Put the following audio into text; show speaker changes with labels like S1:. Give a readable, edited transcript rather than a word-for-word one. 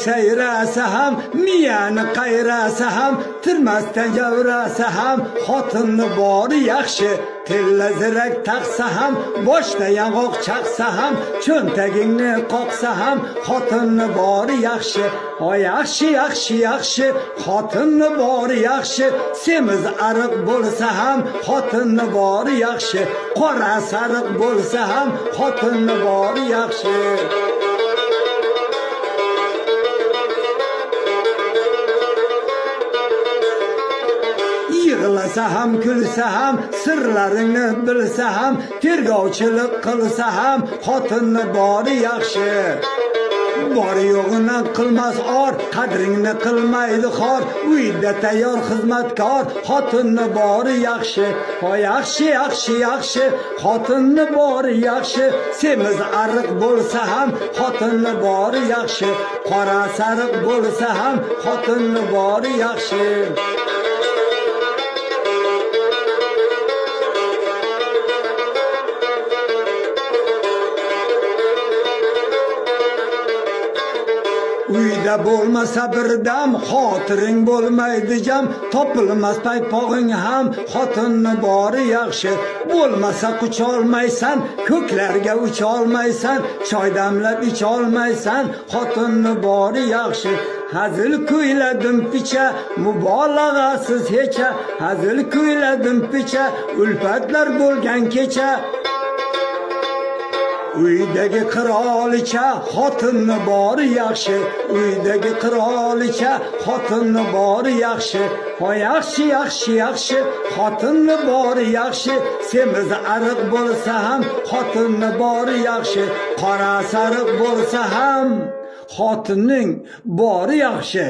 S1: sayrasa ham, miyani qayrasa ham, tirmasdan javrasa ham, xotinni bori yaxshi. Tillazirak taqsa ham, boshda yong'oq chaqsa ham, cho'ntagingni qoqsa ham, xotinni bori yaxshi. O yaxshi, yaxshi, yaxshi, xotinni bori yaxshi. Semiz ariq bo'lsa ham, xotinni bori yaxshi. Qora sariq bo'lsa ham, xotinni bori yaxshi. Yig'lasa ham, kulsa ham, sirlaringni bilsa ham, tergovchilik qilsa ham, xotinni bori yaxshi. Bori yo'g'ini qilmas or, qadringni qilmaydi xor, uyda tayyor xizmatkor, xotinni bori yaxshi. O yaxshi, yaxshi, yaxshi, xotinni bori yaxshi. Semiz ariq bo'lsa ham, xotinni bori yaxshi. Qora sariq bo'lsa ham, xotinni bori yaxshi. Uyda bo'lmasa birdam, xotiring bo'lmaydi jam, topilmas paypog'ing ham, xotinni bori yaxshi. Bo'lmasa qucholmaysan, ko'klarga ucholmaysan, choy damlab icholmaysan, xotinni bori yaxshi. Hazil kuyladim picha, mubolag'asiz hecha, hazil kuyladim picha, ulfatlar bo'lgan kecha. Uydagi qirolicha, xotinni bori yaxshi. Uydagi qirolicha, xotinni bori yaxshi. O yaxshi, yaxshi, yaxshi, xotinni bori yaxshi. Semiz ariq bo'lsa ham, xotinni bori yaxshi. Qora sariq bo'lsa ham, xotinning bori yaxshi.